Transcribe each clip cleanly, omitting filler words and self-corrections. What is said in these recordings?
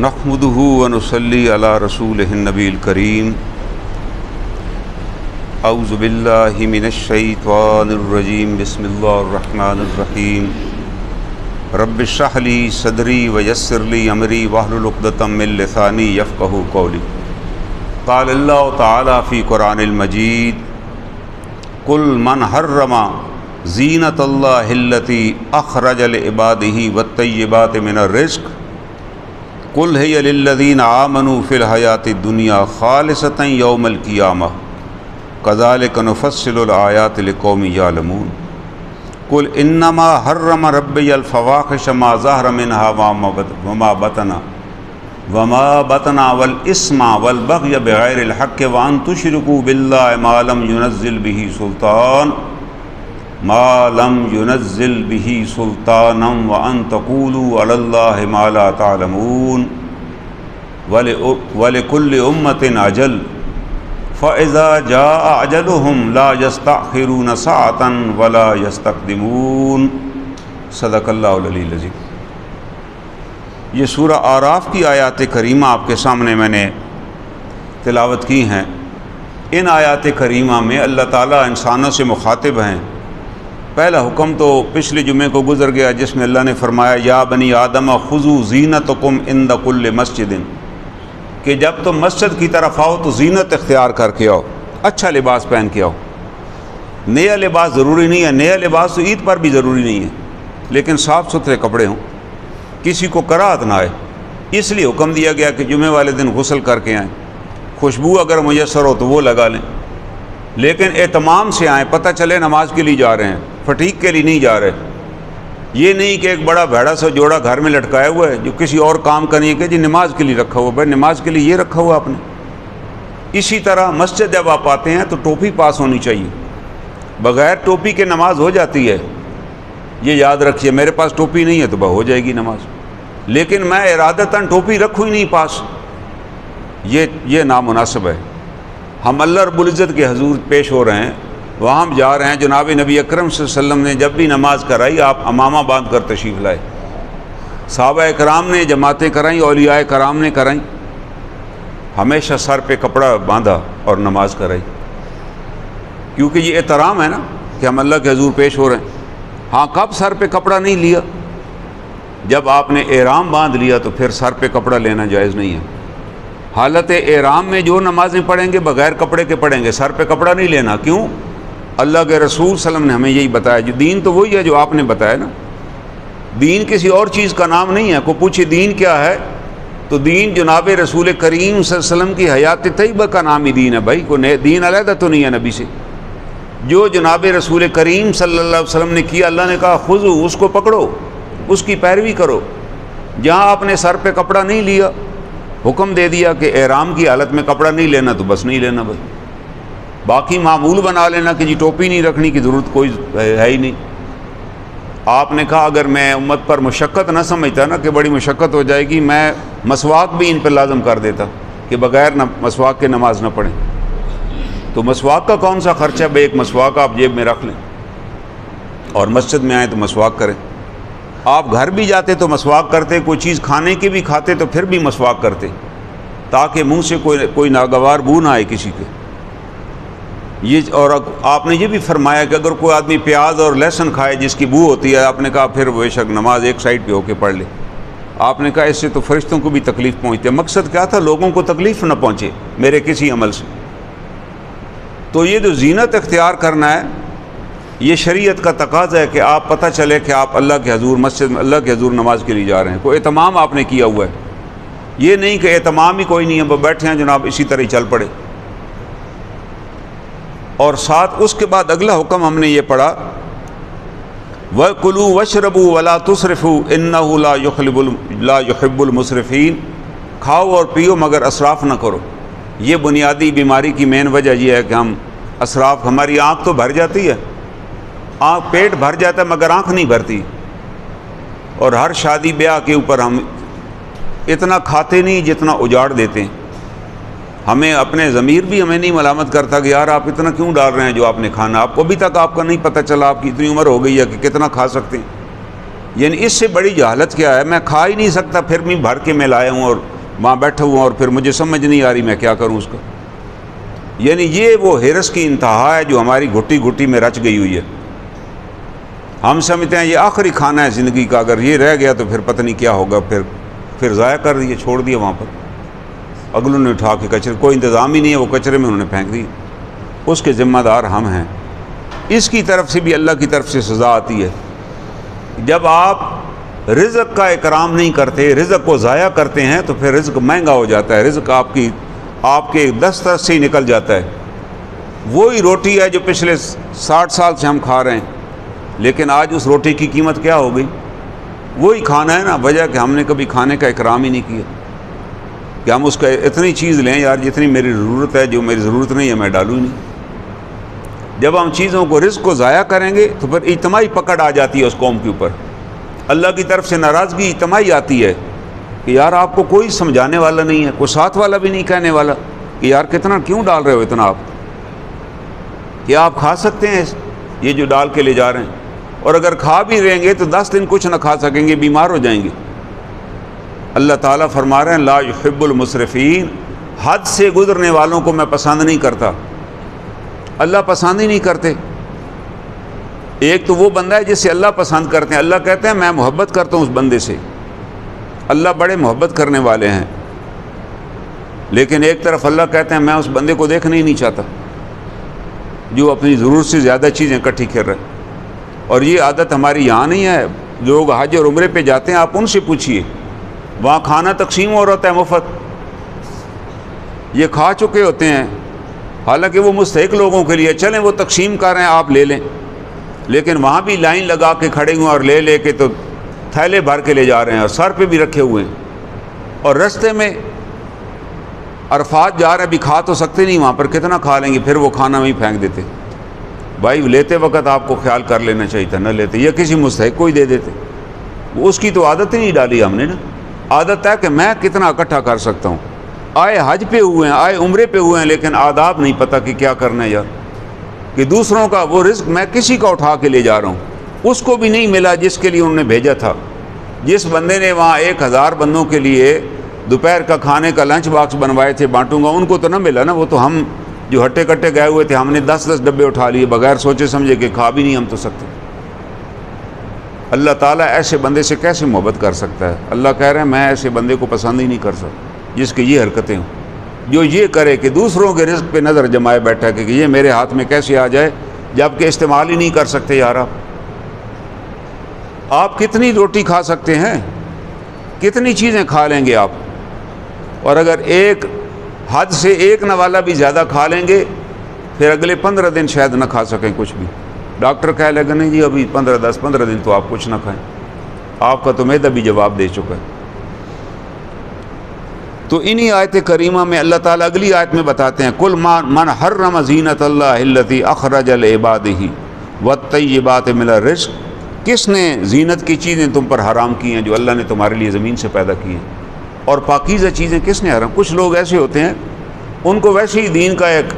نحمده ونصلي على رسوله النبي الكريم اعوذ باللہ من الشیطان الرجیم بسم اللہ الرحمن الرحیم رب اشرح لی صدری ویسر لی امری واحلل عقدۃ من لسانی یفقهوا قولی قال اللہ تعالی فی قرآن المجید قل من حرم زینۃ اللہ التی اخرج لعبادہ والطیبات من الرزق قل ہی للذین آمنوا فی الحیاۃ الدنیا خالصۃ یوم القیامہ کذالک نفصل الآیات لقوم یعلمون قل انما حرم ربی الفواحش ما ظہر منها وما بطن والاسم والبغی بغیر الحق وان تشرکوا باللہ ما لم ينزل به سلطانا وان تقولوا علی اللہ ما لا تعلمون ولکل امۃ اجل فاذا جاء اجلهم لا يستأخرون ساعة ولا يستقدمون صدق اللہ العلی العظیم۔ یہ سورہ اعراف کی آیات کریمہ آپ کے سامنے میں نے تلاوت کی ہیں۔ ان آیات کریمہ میں اللہ تعالیٰ انسانوں سے مخاطب ہیں۔ پہلا حکم تو پچھلے جمعے کو گزر گیا جس میں اللہ نے فرمایا یا بنی آدم خذوا زینتکم عند کل مسجد، کہ جب تم مسجد کی طرف آؤ تو زینت اختیار کر کے آؤ، اچھا لباس پہن کے آؤ۔ نیا لباس ضروری نہیں ہے، نیا لباس تو عید پر بھی ضروری نہیں ہے، لیکن صاف ستھرے کپڑے ہوں، کسی کو کراہت نہ آئے، اس لیے حکم دیا گیا کہ جمعے والے دن غسل کر کے آئیں، خوشبو اگر میسر ہو تو وہ لگا لیں، لیکن اہتمام سے آئیں، پتہ چلے نماز کے لیے جا رہے ہیں، فٹیک کے لیے نہیں جا رہے۔ یہ نہیں کہ ایک بڑا بھیڑا سا جوڑا گھر میں لٹکایا ہوا ہے جو کسی اور کام کا نہیں ہے کہ جی نماز کے لیے رکھا ہوا، بھائی نماز کے لیے یہ رکھا ہوا آپ نے۔ اسی طرح مسجد جب آپ آتے ہیں تو ٹوپی پاس ہونی چاہیے، بغیر ٹوپی کے نماز ہو جاتی ہے، یہ یاد رکھیے۔ میرے پاس ٹوپی نہیں ہے تو ہو جائے گی نماز، لیکن میں ارادتاً ٹوپی رکھوں ہی نہیں پاس، یہ نامناسب ہے۔ ہم اللہ رب العزت کے حضور پیش ہو رہے ہیں، وہاں ہم جا رہے ہیں، جناب نبی اکرم صلی اللہ علیہ وسلم نے جب بھی نماز کرائی آپ امامہ باندھ کر تشریف لائے، صحابہ کرام نے جماعتیں کرائیں، اولیاء کرام نے کرائیں، ہمیشہ سر پہ کپڑا باندھا اور نماز کرائی، کیونکہ یہ احترام ہے نا کہ ہم اللہ کے حضور پیش ہو رہے ہیں۔ ہاں کب سر پہ کپڑا نہیں لیا؟ جب آپ نے احرام باندھ لیا تو پھر سر پہ کپڑا لینا جائز نہیں ہے۔ حالت احرام میں جو نمازیں پڑھیں گے بغیر کپڑے کے پڑھیں گے، سر پہ کپڑا نہیں لینا۔ کیوں؟ اللہ کے رسول صلی اللہ علیہ وسلم نے ہمیں یہی بتایا، جو دین تو وہی ہے جو آپ نے بتایا نا، دین کسی اور چیز کا نام نہیں ہے۔ کوئی پوچھے دین کیا ہے تو دین جناب رسول کریم صلی اللہ علیہ وسلم کی حیات طیبہ کا نام ہی دین ہے۔ بھائی کوئی دین علیحدہ تو نہیں ہے نبی سے، جو جناب رسول کریم صلی اللہ علیہ وسلم نے کیا، اللہ نے کہا خذو، اس کو پکڑو، اس کی پیروی کرو۔ جہاں آپ نے سر پہ کپڑا نہیں لیا، حکم دے دیا کہ احرام کی حالت میں کپڑا نہیں لینا تو بس نہیں لینا، بھائی باقی معمول بنا لینا کہ جی ٹوپی نہیں رکھنے کی ضرورت کوئی ہے ہی نہیں۔ آپ نے کہا اگر میں امت پر مشقت نہ سمجھتا نا کہ بڑی مشقت ہو جائے گی، میں مسواک بھی ان پہ لازم کر دیتا کہ بغیر مسواک کے نماز نہ پڑھیں۔ تو مسواک کا کون سا خرچہ ہے؟ بھائی ایک مسواک آپ جیب میں رکھ لیں اور مسجد میں آئیں تو مسواک کریں۔ آپ گھر بھی جاتے تو مسواک کرتے، کوئی چیز کھانے کی بھی کھاتے تو پھر بھی مسواک کرتے، تاکہ منہ سے کوئی ناگوار بو نہ آئے کسی کے۔ یہ اور آپ نے یہ بھی فرمایا کہ اگر کوئی آدمی پیاز اور لہسن کھائے جس کی بو ہوتی ہے، آپ نے کہا پھر بے شک نماز ایک سائڈ پہ ہو کے پڑھ لے۔ آپ نے کہا اس سے تو فرشتوں کو بھی تکلیف پہنچتی ہے۔ مقصد کیا تھا؟ لوگوں کو تکلیف نہ پہنچے میرے کسی عمل سے۔ تو یہ جو زینت اختیار کرنا ہے یہ شریعت کا تقاضا ہے کہ آپ پتہ چلے کہ آپ اللہ کے حضور مسجد میں اللہ کے حضور نماز کے لیے جا رہے ہیں، کوئی اہتمام آپ نے کیا ہوا ہے۔ یہ نہیں کہ اہتمام ہی کوئی نہیں ہے، وہ بیٹھے ہیں جناب اسی طرح ہی چل پڑے۔ اور ساتھ اس کے بعد اگلا حکم ہم نے یہ پڑھا وَكُلُوا وَاشْرَبُوا وَلَا تُسْرِفُوا إِنَّهُ لَا يُحِبُّ الْمُسْرِفِينَ، کھاؤ اور پیو مگر اسراف نہ کرو۔ یہ بنیادی بیماری کی مین وجہ یہ ہے کہ ہم اسراف، ہماری آنکھ تو بھر جاتی ہے، آنکھ پیٹ بھر جاتا ہے مگر آنکھ نہیں بھرتی، اور ہر شادی بیاہ کے اوپر ہم اتنا کھاتے نہیں جتنا اجاڑ دیتے ہیں۔ ہمیں اپنے ضمیر بھی ہمیں نہیں ملامت کرتا کہ یار آپ اتنا کیوں ڈال رہے ہیں جو آپ نے کھانا، آپ کو ابھی تک آپ کا نہیں پتہ چلا، آپ کی اتنی عمر ہو گئی ہے کہ کتنا کھا سکتے ہیں۔ یعنی اس سے بڑی جہالت کیا ہے؟ میں کھا ہی نہیں سکتا، پھر بھی بھر کے میں لایا ہوں اور وہاں بیٹھا ہوں، اور پھر مجھے سمجھ نہیں آ رہی میں کیا کروں اس کا۔ یعنی یہ وہ ہرس کی انتہا ہے جو ہماری گھٹی گھٹی میں رچ گئی ہوئی ہے۔ ہم سمجھتے ہیں یہ آخری کھانا ہے زندگی کا، اگر یہ رہ گیا تو پھر پتہ نہیں کیا ہوگا، پھر ضائع کر دیے، چھوڑ دیا وہاں پر، اگلوں نے اٹھا کے کچرے، کوئی انتظام ہی نہیں ہے، وہ کچرے میں انہوں نے پھینک دی، اس کے ذمہ دار ہم ہیں۔ اس کی طرف سے بھی اللہ کی طرف سے سزا آتی ہے۔ جب آپ رزق کا اکرام نہیں کرتے، رزق کو ضائع کرتے ہیں، تو پھر رزق مہنگا ہو جاتا ہے، رزق آپ کے دسترس سے ہی نکل جاتا ہے۔ وہی روٹی ہے جو پچھلے 60 سال سے ہم کھا رہے ہیں، لیکن آج اس روٹی کی قیمت کیا ہو گئی؟ وہی کھانا ہے نا، وجہ کہ ہم نے کبھی کھانے کا اکرام ہی نہیں کیا، کہ ہم اس کا اتنی چیز لیں یار جتنی میری ضرورت ہے، جو میری ضرورت نہیں ہے میں ڈالوں ہی نہیں۔ جب ہم چیزوں کو، رزق کو ضائع کریں گے تو پھر اجتماعی پکڑ آ جاتی ہے اس قوم کے اوپر، اللہ کی طرف سے ناراضگی اجتماعی آتی ہے کہ یار آپ کو کوئی سمجھانے والا نہیں ہے، کوئی ساتھ والا بھی نہیں کہنے والا کہ یار کتنا کیوں ڈال رہے ہو اتنا، آپ کیا آپ کھا سکتے ہیں یہ جو ڈال کے لے جا رہے ہیں؟ اور اگر کھا بھی رہیں گے تو 10 دن کچھ نہ کھا سکیں گے، بیمار ہو جائیں گے۔ اللہ تعالیٰ فرما رہے ہیں لا یحب المسرفین، حد سے گزرنے والوں کو میں پسند نہیں کرتا۔ اللہ پسند ہی نہیں کرتے۔ ایک تو وہ بندہ ہے جس سے اللہ پسند کرتے ہیں، اللہ کہتے ہیں میں محبت کرتا ہوں اس بندے سے، اللہ بڑے محبت کرنے والے ہیں، لیکن ایک طرف اللہ کہتے ہیں میں اس بندے کو دیکھنا ہی نہیں چاہتا جو اپنی ضرورت سے زیادہ چیزیں اکٹھی کر رہے ہیں۔ اور یہ عادت ہماری یہاں نہیں ہے، لوگ حج اور عمرے پہ جاتے ہیں، آپ ان سے پوچھئے، وہاں کھانا تقسیم ہو رہا ہے مفت، یہ کھا چکے ہوتے ہیں، حالانکہ وہ مستحق لوگوں کے لیے، چلیں وہ تقسیم کر رہے ہیں آپ لے لیں، لیکن وہاں بھی لائن لگا کے کھڑے ہوئے اور لے کے تو تھیلے بھر کے لے جا رہے ہیں، اور سر پہ بھی رکھے ہوئے ہیں، اور رستے میں عرفات جا رہے ہیں، بھی کھا تو سکتے نہیں وہاں پر، کتنا کھا لیں گے، پھر وہ کھانا وہیں پھینک دیتے۔ بھائی لیتے وقت آپ کو خیال کر لینا چاہیے تھا، نہ لیتے، یا کسی مستحق کو ہی دے دیتے، اس کی تو عادت ہی نہیں ڈالی ہم نے نا۔ عادت ہے کہ میں کتنا اکٹھا کر سکتا ہوں، آئے حج پہ ہوئے ہیں، آئے عمرے پہ ہوئے ہیں، لیکن آداب نہیں پتہ کہ کیا کرنا ہے یار، کہ دوسروں کا وہ رزق میں کسی کا اٹھا کے لے جا رہا ہوں، اس کو بھی نہیں ملا جس کے لیے انہوں نے بھیجا تھا۔ جس بندے نے وہاں 1000 بندوں کے لیے دوپہر کا کھانے کا لنچ باکس بنوائے تھے بانٹوں گا، ان کو تو نہ ملا نا، وہ تو ہم جو ہٹے کٹے گئے ہوئے تھے، ہم نے 10 ڈبے اٹھا لیے بغیر سوچے سمجھے کہ کھا بھی نہیں ہم تو سکتے۔ اللہ تعالیٰ ایسے بندے سے کیسے محبت کر سکتا ہے؟ اللہ کہہ رہے ہیں میں ایسے بندے کو پسند ہی نہیں کر سکتا جس کی یہ حرکتیں ہوں، جو یہ کرے کہ دوسروں کے رزق پہ نظر جمائے بیٹھا کہ یہ میرے ہاتھ میں کیسے آ جائے، جبکہ استعمال ہی نہیں کر سکتے۔ یار آپ کتنی روٹی کھا سکتے ہیں، کتنی چیزیں کھا لیں گے آپ، اور اگر ایک حد سے ایک نہ والا بھی زیادہ کھا لیں گے، پھر اگلے 15 دن شاید نہ کھا سکیں کچھ بھی۔ ڈاکٹر کہہ لے گا نہیں جی ابھی 15 دن تو آپ کچھ نہ کھائیں، آپ کا تو معدہ بھی جواب دے چکا ہے۔ تو انہی آیت کریمہ میں اللہ تعالیٰ اگلی آیت میں بتاتے ہیں کل من حرم زینت اللہ التی اخرج لعبادہ والطیبات من الرزق، کس نے زینت کی چیزیں تم پر حرام کی ہیں جو اللہ نے تمہارے لیے زمین سے پیدا کی ہیں، اور پاکیزہ چیزیں کس نے حرام؟ کچھ لوگ ایسے ہوتے ہیں ان کو ویسے ہی دین کا ایک،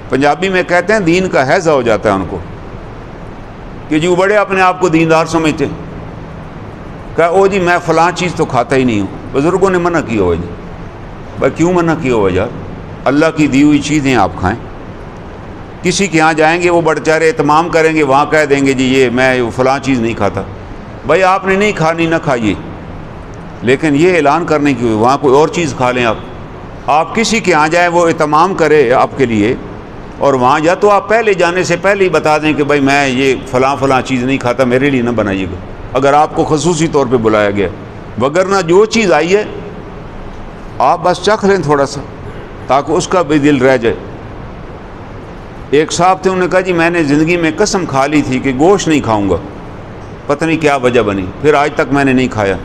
پنجابی میں کہتے ہیں دین کا ہیضہ ہو جاتا ہے ان کو، کہ جو بڑے اپنے آپ کو دیندار سمجھتے ہیں، کہ او جی میں فلاں چیز تو کھاتا ہی نہیں ہوں، بزرگوں نے منع کیا ہوا جی، بھائی کیوں منع کیا ہوا یار؟ اللہ کی دی ہوئی چیزیں آپ کھائیں۔ کسی کے ہاں جائیں گے وہ بڑچارے اہتمام کریں گے، وہاں کہہ دیں گے جی یہ میں فلاں چیز نہیں کھاتا، بھائی آپ نے نہیں کھانی نہ کھائیے، لیکن یہ اعلان کرنے کی وہاں کوئی اور چیز کھا لیں آپ کسی کے ہاں جائیں وہ اہتمام کرے آپ کے لیے، اور وہاں یا تو آپ پہلے جانے سے پہلے ہی بتا دیں کہ بھائی میں یہ فلاں چیز نہیں کھاتا، میرے لیے نہ بنائیے گا، اگر آپ کو خصوصی طور پہ بلایا گیا، وگرنہ جو چیز آئی ہے آپ بس چکھ لیں تھوڑا سا تاکہ اس کا بھی دل رہ جائے۔ ایک صاحب تھے، انہوں نے کہا جی میں نے زندگی میں قسم کھا لی تھی کہ گوشت نہیں کھاؤں گا، پتہ نہیں کیا وجہ بنی، پھر آج تک میں نے نہیں کھایا۔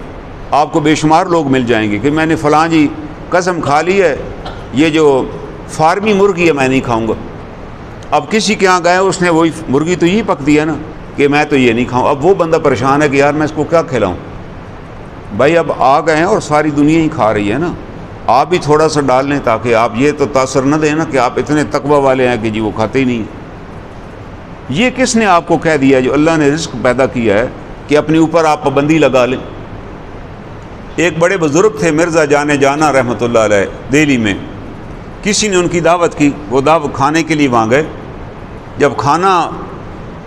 آپ کو بے شمار لوگ مل جائیں گے کہ میں نے فلاں جی قسم کھا لی ہے، یہ جو فارمی مرغی ہے میں نہیں کھاؤں گا۔ اب کسی کے ہاں گئے، اس نے وہی مرغی تو یہی پک دی ہے نا کہ میں تو یہ نہیں کھاؤں، اب وہ بندہ پریشان ہے کہ یار میں اس کو کیا کھلاؤں۔ بھائی اب آ گئے ہیں اور ساری دنیا ہی کھا رہی ہے نا، آپ بھی تھوڑا سا ڈال لیں تاکہ آپ یہ تو تاثر نہ دیں نا کہ آپ اتنے تقوی والے ہیں کہ جی وہ کھاتے ہی نہیں۔ یہ کس نے آپ کو کہہ دیا جو اللہ نے رزق پیدا کیا ہے کہ اپنے اوپر آپ پابندی لگا لیں۔ ایک بڑے بزرگ تھے مرزا جان جانا رحمۃ اللہ علیہ، دہلی میں، کسی نے ان کی دعوت کی، وہ دعوت کھانے کے لیے وہاں گئے۔ جب کھانا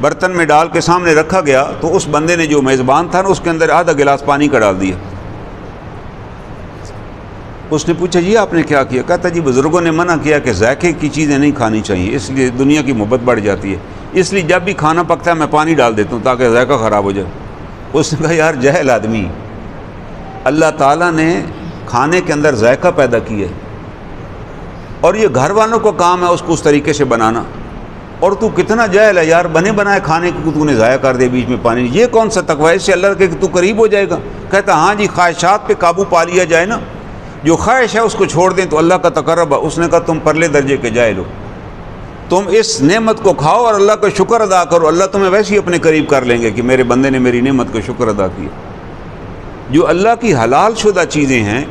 برتن میں ڈال کے سامنے رکھا گیا تو اس بندے نے جو میزبان تھا نا اس کے اندر آدھا گلاس پانی کا ڈال دیا۔ اس نے پوچھا جی آپ نے کیا کیا؟ کہتا جی بزرگوں نے منع کیا کہ ذائقے کی چیزیں نہیں کھانی چاہیے، اس لیے دنیا کی محبت بڑھ جاتی ہے، اس لیے جب بھی کھانا پکتا ہے میں پانی ڈال دیتا ہوں تاکہ ذائقہ خراب ہو جائے۔ اس نے کہا یار جاہل آدمی، اللہ تعالیٰ نے کھانے کے اندر ذائقہ پیدا کیا ہے اور یہ گھر والوں کو کام ہے اس کو اس طریقے سے بنانا، اور تو کتنا جاہل ہے یار، بنے بنائے کھانے کو تو نے ضائع کر دے بیچ میں پانی، یہ کون سا تقوی ہے؟ اس سے اللہ کے تو قریب ہو جائے گا۔ کہتا ہاں جی خواہشات پہ قابو پا لیا جائے نا، جو خواہش ہے اس کو چھوڑ دیں تو اللہ کا تقرب ہے۔ اس نے کہا تم پرلے درجے کے جاہل ہو، تم اس نعمت کو کھاؤ اور اللہ کا شکر ادا کرو، اللہ تمہیں ویسے ہی اپنے قریب کر لیں گے کہ میرے بندے نے میری نعمت کا شکر ادا کیا۔ جو اللہ کی حلال شدہ چیزیں ہیں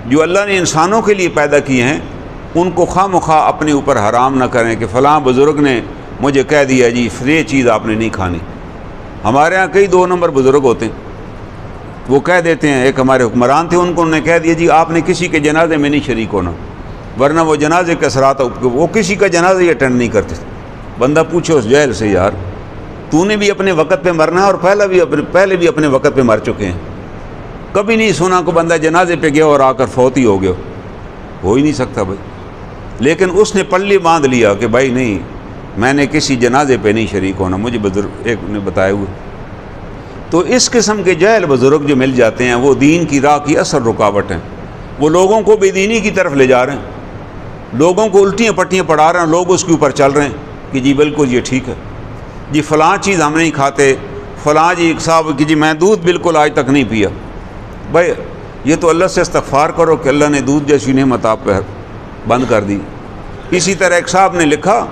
جو اللہ نے انسانوں کے لیے پیدا کی ہیں، ان کو خواہ مخواہ اپنے اوپر حرام نہ کریں کہ فلاں بزرگ نے مجھے کہہ دیا جی یہ چیز آپ نے نہیں کھانی۔ ہمارے ہاں کئی 2 نمبر بزرگ ہوتے ہیں، وہ کہہ دیتے ہیں، ایک ہمارے حکمران تھے ان کو انہوں نے کہہ دیا جی آپ نے کسی کے جنازے میں نہیں شریک ہونا، ورنہ وہ جنازے کے اثرات وہ کسی کا جنازہ ہی اٹینڈ نہیں کرتے۔ بندہ پوچھے اس جہل سے یار تو نے بھی اپنے وقت پہ مرنا ہے اور پہلے بھی اپنے وقت پہ مر چکے ہیں، کبھی نہیں سنا کو بندہ جنازے پہ گیا اور آ کر فوت ہی ہو گیا، ہو ہی نہیں سکتا بھائی۔ لیکن اس نے پلے باندھ لیا کہ بھائی نہیں میں نے کسی جنازے پہ نہیں شریک ہونا، مجھے بزرگ ایک نے بتایا ہوئے۔ تو اس قسم کے جاہل بزرگ جو مل جاتے ہیں وہ دین کی راہ کی اصل رکاوٹ ہیں، وہ لوگوں کو بے دینی کی طرف لے جا رہے ہیں، لوگوں کو الٹیاں پٹیاں پڑھا رہے ہیں، لوگ اس کے اوپر چل رہے ہیں کہ جی بالکل یہ ٹھیک ہے، جی فلاں چیز ہم نہیں کھاتے، فلاں جی صاحب کہ جی میں دودھ بالکل آج تک نہیں پیا۔ بھائی یہ تو اللہ سے استغفار کرو کہ اللہ نے دودھ جیسی نعمت آپ پہ بند کر دی۔ اسی طرح ایک صاحب نے لکھا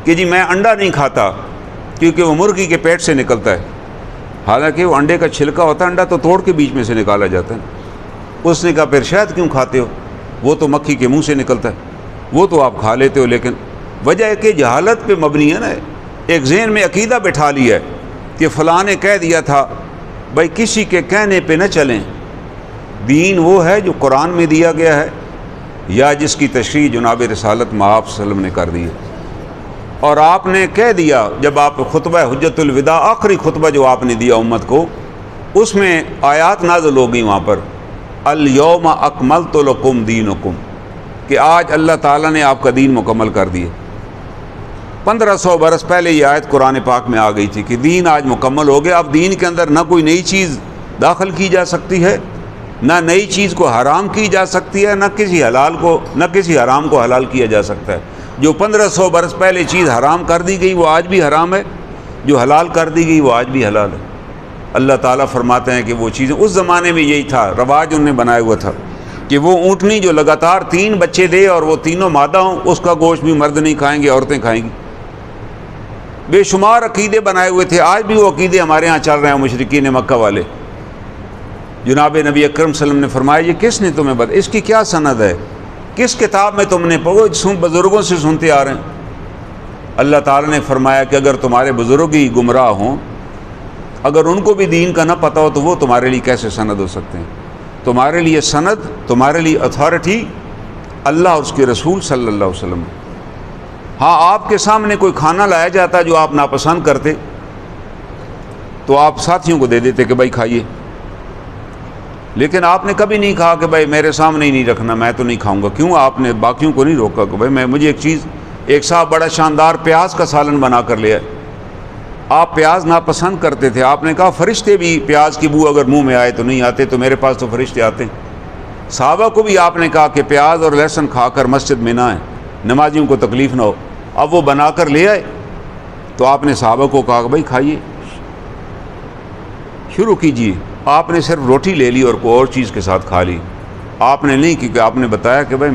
کہ جی میں انڈا نہیں کھاتا کیونکہ وہ مرغی کے پیٹ سے نکلتا ہے، حالانکہ وہ انڈے کا چھلکا ہوتا ہے، انڈا تو توڑ کے بیچ میں سے نکالا جاتا ہے۔ اس نے کہا پھر شاید کیوں کھاتے ہو؟ وہ تو مکھی کے منہ سے نکلتا ہے، وہ تو آپ کھا لیتے ہو۔ لیکن وجہ ہے کہ جہالت پہ مبنی ہے نا، ایک ذہن میں عقیدہ بٹھا لیا ہے کہ فلاں نے کہہ دیا تھا، بھائی کسی کے کہنے پہ نہ چلیں۔ دین وہ ہے جو قرآن میں دیا گیا ہے یا جس کی تشریح جناب رسالت مآب صلی اللہ علیہ وسلم نے کر دی ہے، اور آپ نے کہہ دیا جب آپ خطبہ حجت الوداع آخری خطبہ جو آپ نے دیا امت کو، اس میں آیات نازل ہو گئی وہاں پر الیوم اکملت لکم دینکم، کہ آج اللہ تعالیٰ نے آپ کا دین مکمل کر دیے۔ 1500 برس پہلے یہ آیت قرآن پاک میں آ گئی تھی کہ دین آج مکمل ہو گیا، اب دین کے اندر نہ کوئی نئی چیز داخل کی جا سکتی ہے، نہ نئی چیز کو حرام کی جا سکتی ہے، نہ کسی حرام کو حلال کیا جا سکتا ہے۔ جو 1500 برس پہلے چیز حرام کر دی گئی وہ آج بھی حرام ہے، جو حلال کر دی گئی وہ آج بھی حلال ہے۔ اللہ تعالیٰ فرماتے ہیں کہ وہ چیزیں اس زمانے میں یہی تھا، رواج انہوں نے بنایا ہوا تھا کہ وہ اونٹنی جو لگاتار 3 بچے دے اور وہ تینوں مادہ ہوں، اس کا گوشت بھی مرد نہیں کھائیں گے، عورتیں کھائیں گی۔ بے شمار عقیدے بنائے ہوئے تھے، آج بھی وہ عقیدے ہمارے ہاں چل رہے ہیں مشرکین مکہ والے۔ جناب نبی اکرم صلی اللہ علیہ وسلم نے فرمایا یہ کس نے تمہیں بتا، اس کی کیا سند ہے، کس کتاب میں تم نے پڑھو؟ بزرگوں سے سنتے آ رہے ہیں۔ اللہ تعالیٰ نے فرمایا کہ اگر تمہارے بزرگ ہی گمراہ ہوں، اگر ان کو بھی دین کا نہ پتہ ہو تو وہ تمہارے لیے کیسے سند ہو سکتے ہیں؟ تمہارے لیے سند، تمہارے لیے اتھارٹی اللہ اور اس کے رسول صلی اللہ علیہ وسلم۔ ہاں آپ کے سامنے کوئی کھانا لایا جاتا جو آپ ناپسند کرتے تو آپ ساتھیوں کو دے دیتے کہ بھائی کھائیے، لیکن آپ نے کبھی نہیں کہا کہ بھائی میرے سامنے ہی نہیں رکھنا، میں تو نہیں کھاؤں گا۔ کیوں آپ نے باقیوں کو نہیں روکا کہ بھائی مجھے ایک صاحب بڑا شاندار پیاز کا سالن بنا کر لیا، آپ پیاز ناپسند کرتے تھے، آپ نے کہا فرشتے بھی پیاز کی بو اگر منہ میں آئے تو نہیں آتے، تو میرے پاس تو فرشتے آتے ہیں۔ صحابہ کو بھی آپ نے کہا کہ پیاز اور لہسن کھا کر مسجد میں نہ آئیں، نمازیوں کو تکلیف نہ ہو، اب وہ بنا کر لے آئے تو آپ نے صحابہ کو کہا کہ بھائی کھائیے، شروع کیجیے۔ آپ نے صرف روٹی لے لی اور کوئی اور چیز کے ساتھ کھا لی، آپ نے نہیں، کیونکہ آپ نے بتایا کہ بھائی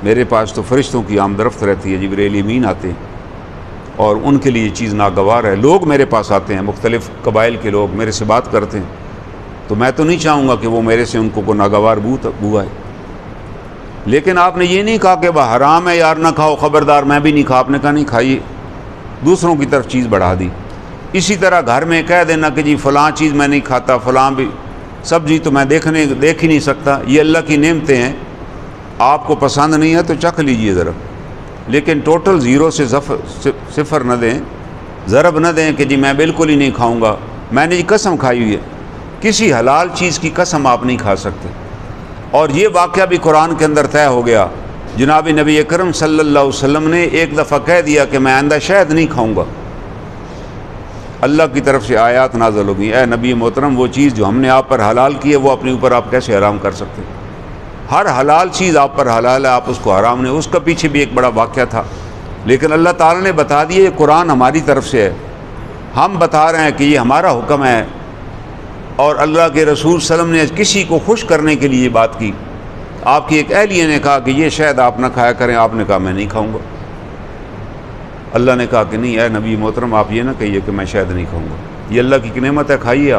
میرے پاس تو فرشتوں کی آمد رفت رہتی ہے، جبرائیل امین آتے ہیں اور ان کے لیے یہ چیز ناگوار ہے۔ لوگ میرے پاس آتے ہیں، مختلف قبائل کے لوگ میرے سے بات کرتے ہیں، تو میں تو نہیں چاہوں گا کہ وہ میرے سے ان کو کوئی ناگوار بو آئے۔ لیکن آپ نے یہ نہیں کہا کہ وہ حرام ہے یار نہ کھاؤ، خبردار میں بھی نہیں کھا، آپ نے کہا نہیں کھائیے، دوسروں کی طرف چیز بڑھا دی۔ اسی طرح گھر میں کہہ دینا کہ جی فلاں چیز میں نہیں کھاتا، فلاں بھی سبزی تو میں دیکھ ہی نہیں سکتا، یہ اللہ کی نعمتیں ہیں، آپ کو پسند نہیں ہے تو چکھ لیجئے ذرا، لیکن ٹوٹل زیرو سے صفر نہ دیں، ضرب نہ دیں کہ جی میں بالکل ہی نہیں کھاؤں گا، میں نے جی قسم کھائی ہوئی ہے، کسی حلال چیز کی قسم آپ نہیں کھا سکتے۔ اور یہ واقعہ بھی قرآن کے اندر طے ہو گیا، جناب نبی اکرم صلی اللہ علیہ وسلم نے ایک دفعہ کہہ دیا کہ میں آئندہ شہد نہیں کھاؤں گا، اللہ کی طرف سے آیات نازل ہو گئی، اے نبی محترم وہ چیز جو ہم نے آپ پر حلال کی ہے وہ اپنے اوپر آپ کیسے حرام کر سکتے؟ ہر حلال چیز آپ پر حلال ہے، آپ اس کو حرام نہیں۔ اس کا پیچھے بھی ایک بڑا واقعہ تھا، لیکن اللہ تعالیٰ نے بتا دیا یہ قرآن ہماری طرف سے ہے، ہم بتا رہے ہیں کہ یہ ہمارا حکم ہے، اور اللہ کے رسول صلی اللہ علیہ وسلم نے کسی کو خوش کرنے کے لیے یہ بات کی۔ آپ کی ایک اہلیہ نے کہا کہ یہ شاید آپ نہ کھایا کریں، آپ نے کہا میں نہیں کھاؤں گا۔ اللہ نے کہا کہ نہیں اے نبی محترم آپ یہ نہ کہیے کہ میں شاید نہیں کھاؤں گا، یہ اللہ کی نعمت ہے، کھائیے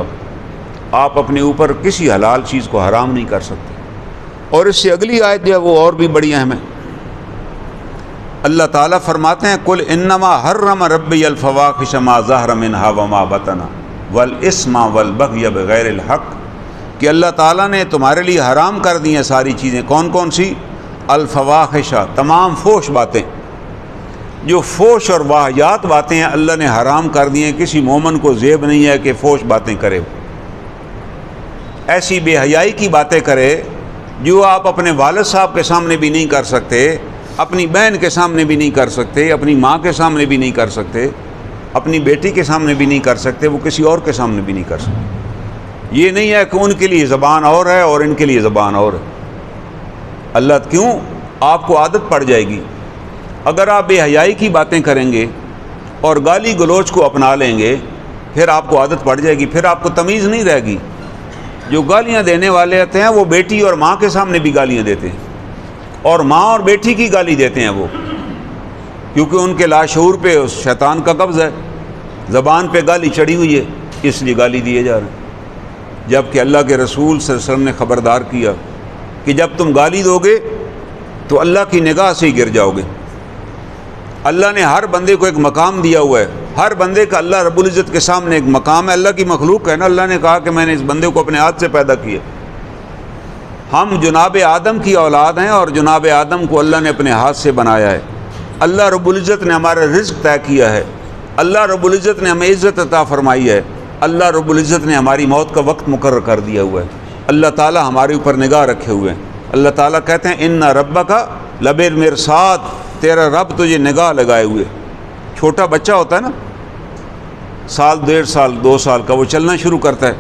آپ اپنے اوپر کسی حلال چیز کو حرام نہیں کر سکتے۔ اور اس سے اگلی آیت جو ہے وہ اور بھی بڑی اہم ہے، اللہ تعالیٰ فرماتے ہیں قل انما حرم ربی الفواحش ما ظہر منہا وما بطن والاسم والبغی بغیر الحق، کہ اللہ تعالیٰ نے تمہارے لیے حرام کر دی ہیں ساری چیزیں، کون کون سی؟ الفواحش، تمام فوش باتیں، جو فوش اور واہیات باتیں ہیں اللہ نے حرام کر دی ہیں، کسی مومن کو زیب نہیں ہے کہ فوش باتیں کرے، ایسی بے حیائی کی باتیں کرے جو آپ اپنے والد صاحب کے سامنے بھی نہیں کر سکتے، اپنی بہن کے سامنے بھی نہیں کر سکتے، اپنی ماں کے سامنے بھی نہیں کر سکتے، اپنی بیٹی کے سامنے بھی نہیں کر سکتے، وہ کسی اور کے سامنے بھی نہیں کر سکتے۔ یہ نہیں ہے کہ ان کے لیے زبان اور ہے اور ان کے لیے زبان اور ہے، اللہ کیوں؟ آپ کو عادت پڑ جائے گی۔ اگر آپ بے حیائی کی باتیں کریں گے اور گالی گلوچ کو اپنا لیں گے پھر آپ کو عادت پڑ جائے گی، پھر آپ کو تمیز نہیں رہے گی۔ جو گالیاں دینے والے ہوتے ہیں وہ بیٹی اور ماں کے سامنے بھی گالیاں دیتے ہیں، اور ماں اور بیٹی کی گالی دیتے ہیں وہ، کیونکہ ان کے لاشعور پہ اس شیطان کا قبض ہے، زبان پہ گالی چڑھی ہوئی ہے، اس لیے گالی دیے جا رہے ہیں۔ جبکہ اللہ کے رسول صلی اللہ علیہ وسلم نے خبردار کیا کہ جب تم گالی دو گے تو اللہ کی نگاہ سے ہی گر جاؤ گے۔ اللہ نے ہر بندے کو ایک مقام دیا ہوا ہے، ہر بندے کا اللہ رب العزت کے سامنے ایک مقام ہے، اللہ کی مخلوق ہے نا، اللہ نے کہا کہ میں نے اس بندے کو اپنے ہاتھ سے پیدا کیا۔ ہم جناب آدم کی اولاد ہیں اور جناب آدم کو اللہ نے اپنے ہاتھ سے بنایا ہے، اللہ رب العزت نے ہمارا رزق طے کیا ہے، اللہ رب العزت نے ہمیں عزت عطا فرمائی ہے، اللہ رب العزت نے ہماری موت کا وقت مقرر کر دیا ہوا ہے، اللہ تعالیٰ ہمارے اوپر نگاہ رکھے ہوئے ہیں۔ اللہ تعالیٰ کہتے ہیں ان ربک لبالمرصاد، تیرا رب تجھے نگاہ لگائے ہوئے۔ چھوٹا بچہ ہوتا ہے نا، سال 1.5 سال 2 سال کا، وہ چلنا شروع کرتا ہے،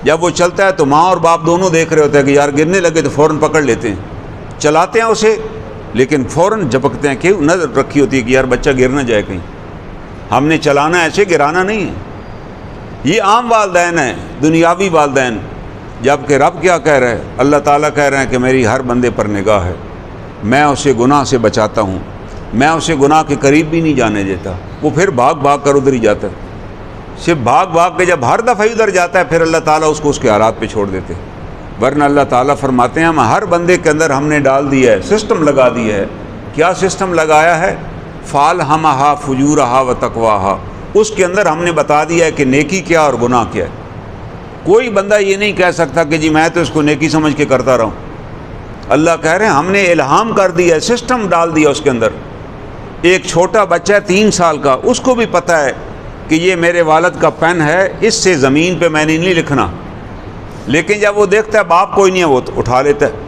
جب وہ چلتا ہے تو ماں اور باپ دونوں دیکھ رہے ہوتے ہیں کہ یار گرنے لگے تو فوراً پکڑ لیتے ہیں، چلاتے ہیں اسے لیکن فوراً جھپکتے ہیں، کہ نظر رکھی ہوتی ہے کہ یار بچہ گر نہ جائے کہیں، ہم نے چلانا ایسے، گرانا نہیں ہے۔ یہ عام والدین ہیں، دنیاوی والدین، جبکہ رب کیا کہہ رہے ہیں؟ اللہ تعالیٰ کہہ رہے ہیں کہ میری ہر بندے پر نگاہ ہے، میں اسے گناہ سے بچاتا ہوں، میں اسے گناہ کے قریب بھی نہیں جانے دیتا۔ وہ پھر بھاگ بھاگ کر ادھر ہی جاتا ہے، صرف بھاگ بھاگ کے جب ہر دفعہ ادھر جاتا ہے پھر اللہ تعالیٰ اس کو اس کے حالات پہ چھوڑ دیتے، ورنہ اللہ تعالیٰ فرماتے ہیں ہم ہر بندے کے اندر ہم نے ڈال دیا ہے، سسٹم لگا دیا ہے۔ کیا سسٹم لگایا ہے؟ فالہمہا فجورہا وتقواہا، اس کے اندر ہم نے بتا دیا ہے کہ نیکی کیا اور گناہ کیا ہے۔ کوئی بندہ یہ نہیں کہہ سکتا کہ جی میں تو اس کو نیکی سمجھ کے کرتا رہوں، اللہ کہہ رہے ہیں ہم نے الہام کر دیا ہے، سسٹم ڈال دیا اس کے اندر۔ ایک چھوٹا بچہ ہے 3 سال کا، اس کو بھی پتہ ہے کہ یہ میرے والد کا پین ہے، اس سے زمین پہ میں نے نہیں لکھنا، لیکن جب وہ دیکھتا ہے باپ کوئی نہیں ہے وہ تو اٹھا لیتا ہے،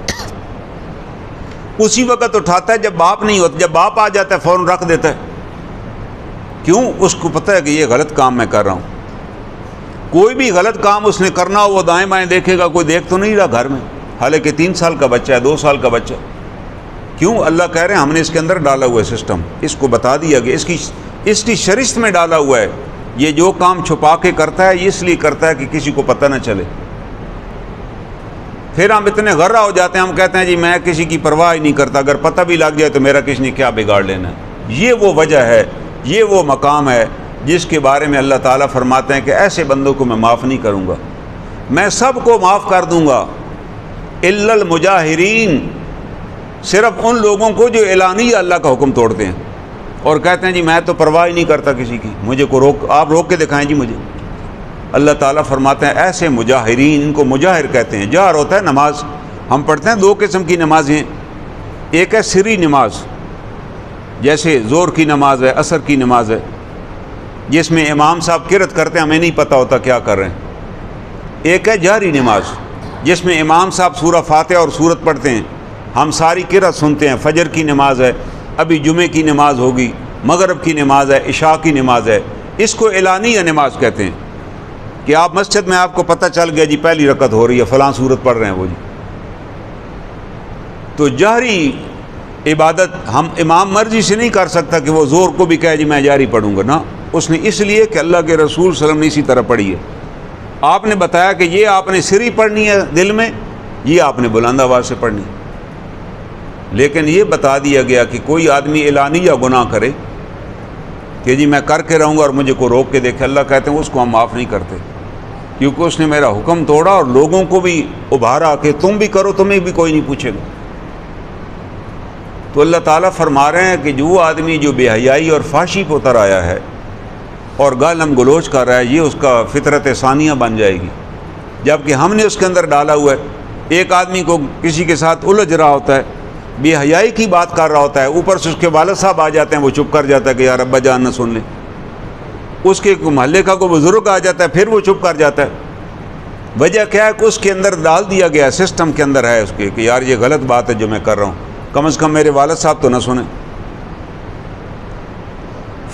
اسی وقت اٹھاتا ہے جب باپ نہیں ہوتا، جب باپ آ جاتا ہے فوراً رکھ دیتا ہے۔ کیوں؟ اس کو پتہ ہے کہ یہ غلط کام میں کر رہا ہوں۔ کوئی بھی غلط کام اس نے کرنا ہو وہ دائیں بائیں دیکھے گا، کوئی دیکھ تو نہیں رہا گھر میں، حالانکہ 3 سال کا بچہ ہے، 2 سال کا بچہ۔ کیوں؟ اللہ کہہ رہے ہیں ہم نے اس کے اندر ڈالا ہوا ہے سسٹم، اس کو بتا دیا کہ اس کی شرشت میں ڈالا ہوا ہے، یہ جو کام چھپا کے کرتا ہے یہ اس لیے کرتا ہے کہ کسی کو پتہ نہ چلے۔ پھر ہم اتنے غرہ ہو جاتے ہیں، ہم کہتے ہیں جی میں کسی کی پرواہ ہی نہیں کرتا، اگر پتہ بھی لگ جائے تو میرا کسی نے کیا بگاڑ لینا ہے۔ یہ وہ وجہ ہے، یہ وہ مقام ہے جس کے بارے میں اللہ تعالیٰ فرماتے ہیں کہ ایسے بندوں کو میں معاف نہیں کروں گا، میں سب کو معاف کر دوں گا، الا المجاہرین، صرف ان لوگوں کو جو اعلانیہ اللہ کا حکم توڑتے ہیں۔ اور کہتے ہیں جی میں تو پرواہ ہی نہیں کرتا کسی کی، مجھے کو آپ روک کے دکھائیں جی مجھے۔ اللہ تعالیٰ فرماتے ہیں ایسے مجاہرین، ان کو مجاہر کہتے ہیں۔ جہر ہوتا ہے نماز، ہم پڑھتے ہیں دو قسم کی نمازیں، ایک ہے سری نماز جیسے زور کی نماز ہے، عصر کی نماز ہے، جس میں امام صاحب قرأت کرتے ہیں ہمیں نہیں پتہ ہوتا کیا کر رہے ہیں۔ ایک ہے جہری نماز جس میں امام صاحب سورہ فاتحہ اور سورت پڑھتے ہیں، ہم ساری قرأت سنتے ہیں۔ فجر کی نماز ہے، ابھی جمعے کی نماز ہوگی، مغرب کی نماز ہے، عشاء کی نماز ہے۔ اس کو اعلانیہ نماز کہتے ہیں کہ آپ مسجد میں آپ کو پتہ چل گیا جی پہلی رکعت ہو رہی ہے، فلاں سورت پڑھ رہے ہیں وہ جی۔ تو جہری عبادت ہم امام مرضی سے نہیں کر سکتا کہ وہ زور کو بھی کہے جی میں جاری پڑھوں گا، نا، اس نے اس لیے کہ اللہ کے رسول صلی اللہ علیہ وسلم نے اسی طرح پڑھی ہے۔ آپ نے بتایا کہ یہ آپ نے سری پڑھنی ہے دل میں، یہ آپ نے بلند آواز سے پڑھنی ہے۔ لیکن یہ بتا دیا گیا کہ کوئی آدمی اعلانیہ گناہ کرے کہ جی میں کر کے رہوں گا اور مجھے کو روک کے دیکھے، اللہ کہتے ہیں اس کو ہم معاف نہیں کرتے، کیونکہ اس نے میرا حکم توڑا اور لوگوں کو بھی ابھارا کہ تم بھی کرو، تمہیں بھی کوئی نہیں پوچھے گا۔ تو اللہ تعالیٰ فرما رہے ہیں کہ جو آدمی جو بے حیائی اور فحشی پہ اتر آیا ہے اور گالم گلوچ کر رہا ہے، یہ اس کا فطرت ثانیہ بن جائے گی، جبکہ ہم نے اس کے اندر ڈالا ہوا ہے۔ ایک آدمی کو کسی کے ساتھ الجھ رہا ہوتا ہے، بے حیائی کی بات کر رہا ہوتا ہے، اوپر سے اس کے والد صاحب آ جاتے ہیں، وہ چپ کر جاتا ہے کہ یار ابا جان نہ سن لیں۔ اس کے محلے کا کوئی بزرگ آ جاتا ہے، پھر وہ چپ کر جاتا ہے۔ وجہ کیا ہے کہ اس کے اندر ڈال دیا گیا، سسٹم کے اندر ہے اس کے کہ یار یہ غلط بات ہے جو میں کر رہا ہوں، کم از کم میرے والد صاحب تو نہ سنیں۔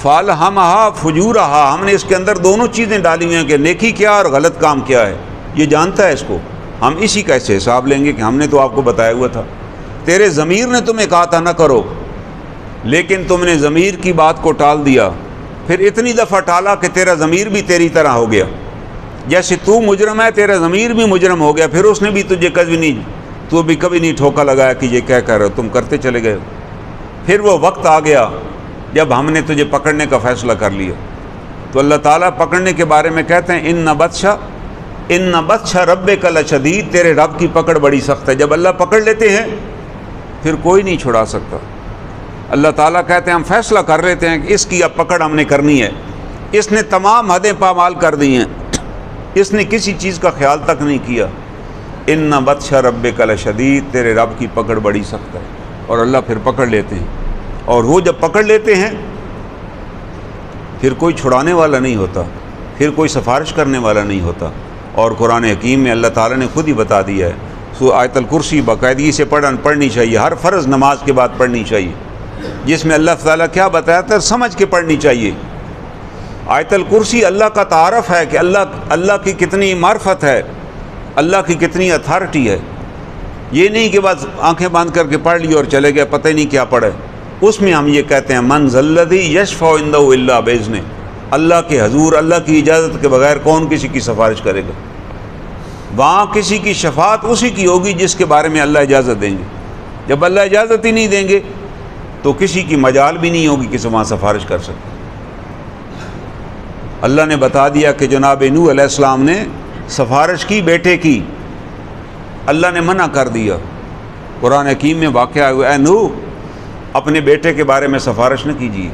فَأَلْهَمَهَا فُجُورَهَا، ہم نے اس کے اندر دونوں چیزیں ڈالی ہوئی ہیں کہ نیکی کیا اور غلط کام کیا ہے، یہ جانتا ہے اس کو۔ ہم اسی کا ایسے حساب لیں گے کہ ہم نے تو آپ کو بتایا ہوا تھا، تیرے ضمیر نے تمہیں کہا تھا نہ کرو، لیکن تم نے ضمیر کی بات کو ٹال دیا، پھر اتنی دفعہ ٹالا کہ تیرا ضمیر بھی تیری طرح ہو گیا۔ جیسے تو مجرم ہے، تیرا ضمیر بھی مجرم ہو گیا، پھر اس نے بھی تجھے کبھی نہیں ٹھوکا لگایا کہ یہ کیا کر رہے ہو، تم کرتے چلے گئے۔ پھر وہ وقت آ گیا جب ہم نے تجھے پکڑنے کا فیصلہ کر لیا۔ تو اللہ تعالیٰ پکڑنے کے بارے میں کہتے ہیں ان بطش ربک لشدید، تیرے رب کی پکڑ بڑی سخت ہے۔ جب اللہ پکڑ لیتے ہیں پھر کوئی نہیں چھڑا سکتا۔ اللہ تعالیٰ کہتے ہیں ہم فیصلہ کر لیتے ہیں کہ اس کی اب پکڑ ہم نے کرنی ہے، اس نے تمام حدیں پامال کر دی ہیں، اس نے کسی چیز کا خیال تک نہیں کیا۔ ان بطش ربک لشدید، تیرے رب کی پکڑ بڑی سخت ہے۔ اور اللہ پھر پکڑ لیتے ہیں، اور وہ جب پکڑ لیتے ہیں پھر کوئی چھڑانے والا نہیں ہوتا، پھر کوئی سفارش کرنے والا نہیں ہوتا۔ اور قرآن حکیم میں اللہ تعالیٰ نے خود ہی بتا دیا ہے، آیت الکرسی باقاعدگی سے پڑھنی چاہیے، ہر فرض نماز کے بعد پڑھنی چاہیے، جس میں اللہ تعالیٰ کیا بتایا تھا سمجھ کے پڑھنی چاہیے۔ آیت الکرسی اللہ کا تعارف ہے کہ اللہ کی کتنی معرفت ہے، اللہ کی کتنی اتھارٹی ہے۔ یہ نہیں کہ بس آنکھیں باندھ کر کے پڑھ لی اور چلے گئے، پتہ ہی نہیں کیا پڑھے۔ اس میں ہم یہ کہتے ہیں من ذا الذی یشفع عنده الا باذنہ، اللہ کے حضور اللہ کی اجازت کے بغیر کون کسی کی سفارش کرے گا؟ وہاں کسی کی شفاعت اسی کی ہوگی جس کے بارے میں اللہ اجازت دیں گے۔ جب اللہ اجازت ہی نہیں دیں گے تو کسی کی مجال بھی نہیں ہوگی کہ وہاں سفارش کر سکے۔ اللہ نے بتا دیا کہ جناب نوح علیہ السلام نے سفارش کی بیٹے کی، اللہ نے منع کر دیا۔ قرآن حکیم میں واقعہ ہوا، اے نوح اپنے بیٹے کے بارے میں سفارش نہ کیجیے۔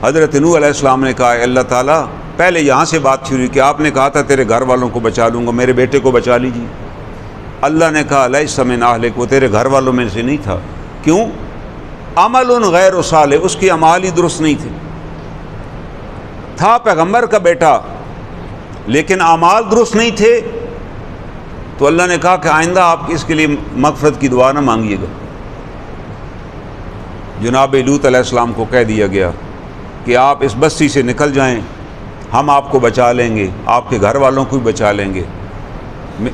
حضرت نوح علیہ السلام نے کہا اللہ تعالیٰ، پہلے یہاں سے بات شروع کہ آپ نے کہا تھا تیرے گھر والوں کو بچا لوں گا، میرے بیٹے کو بچا لیجیے۔ اللہ نے کہا لیس من اہلک، وہ تیرے گھر والوں میں سے نہیں تھا۔ کیوں؟ عمل غیر صالح، اس کے اعمال ہی درست نہیں تھے۔ تھا پیغمبر کا بیٹا لیکن اعمال درست نہیں تھے، تو اللہ نے کہا کہ آئندہ آپ اس کے لیے مغفرت کی دعا نہ مانگیے گا۔ جناب لوط علیہ السلام کو کہہ دیا گیا کہ آپ اس بستی سے نکل جائیں، ہم آپ کو بچا لیں گے، آپ کے گھر والوں کو بھی بچا لیں گے،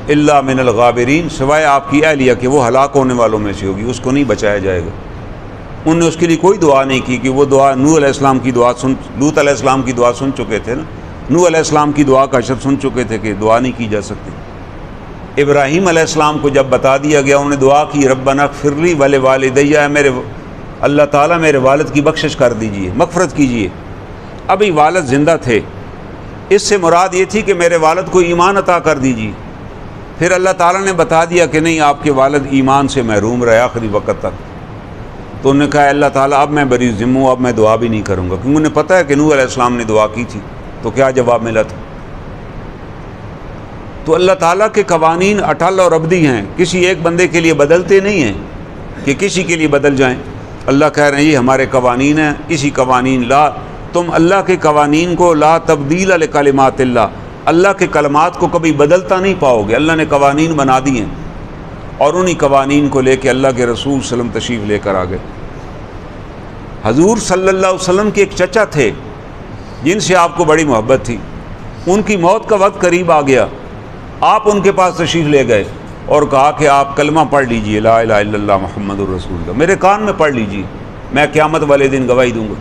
الا من الغابرین، سوائے آپ کی اہلیہ کہ وہ ہلاک ہونے والوں میں سے ہوگی، اس کو نہیں بچایا جائے گا۔ انہوں نے اس کے لیے کوئی دعا نہیں کی کہ وہ دعا نوح علیہ السلام کی دعا لوط علیہ السلام کی دعا سن چکے تھے نا، نوح علیہ السلام کی دعا کا شرط سن چکے تھے کہ دعا نہیں کی جا سکتی۔ ابراہیم علیہ السلام کو جب بتا دیا گیا انہوں نے دعا کی ربنا اغفر لی ولوالدی، میرے اللہ تعالیٰ میرے والد کی بخشش کر دیجئے، مغفرت کیجئے۔ ابھی والد زندہ تھے، اس سے مراد یہ تھی کہ میرے والد کو ایمان عطا کر دیجئے۔ پھر اللہ تعالیٰ نے بتا دیا کہ نہیں، آپ کے والد ایمان سے محروم رہے آخری وقت تک۔ تو انہوں نے کہا اللہ تعالیٰ اب میں بری ذمہ ہوں، اب میں دعا بھی نہیں کروں گا، کیونکہ انہیں پتہ ہے کہ نوح علیہ السلام نے دعا کی تھی تو کیا جواب ملا تھا۔ تو اللہ تعالیٰ کے قوانین اٹل اور ابدی ہیں، کسی ایک بندے کے لیے بدلتے نہیں ہیں کہ کسی کے لیے بدل جائیں۔ اللہ کہہ رہے ہیں یہ ہمارے قوانین ہیں، اسی قوانین تم اللہ کے قوانین کو لا تبدیل لکلمات اللہ کے کلمات کو کبھی بدلتا نہیں پاؤ گے۔ اللہ نے قوانین بنا دی ہیں اور انہی قوانین کو لے کے اللہ کے رسول صلی اللہ علیہ وسلم تشریف لے کر آ گئے۔ حضور صلی اللہ علیہ وسلم کے ایک چچا تھے جن سے آپ کو بڑی محبت تھی، ان کی موت کا وقت قریب آ گیا، آپ ان کے پاس تشریف لے گئے اور کہا کہ آپ کلمہ پڑھ لیجئے لا الہ الا اللہ محمد الرسول اللہ، میرے کان میں پڑھ لیجئے، میں قیامت والے دن گواہی دوں گا۔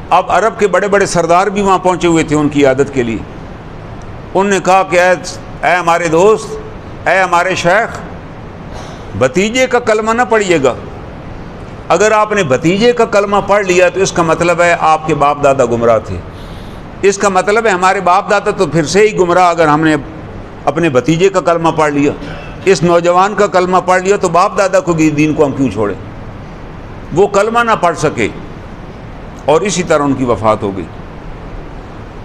اب عرب کے بڑے بڑے سردار بھی وہاں پہنچے ہوئے تھے ان کی عادت کے لیے۔ انہوں نے کہا کہ اے ہمارے دوست، اے ہمارے شیخ، بھتیجے کا کلمہ نہ پڑھیے گا، اگر آپ نے بھتیجے کا کلمہ پڑھ لیا تو اس کا مطلب ہے آپ کے باپ دادا گمراہ تھے، اس کا مطلب ہے ہمارے باپ دادا تو پھر سے ہی گمراہ، اگر ہم نے اپنے بھتیجے کا کلمہ پڑھ لیا، اس نوجوان کا کلمہ پڑھ لیا تو باپ دادا کو دین کو ہم کیوں چھوڑیں۔ وہ کلمہ نہ پڑھ سکے اور اسی طرح ان کی وفات ہو گئی۔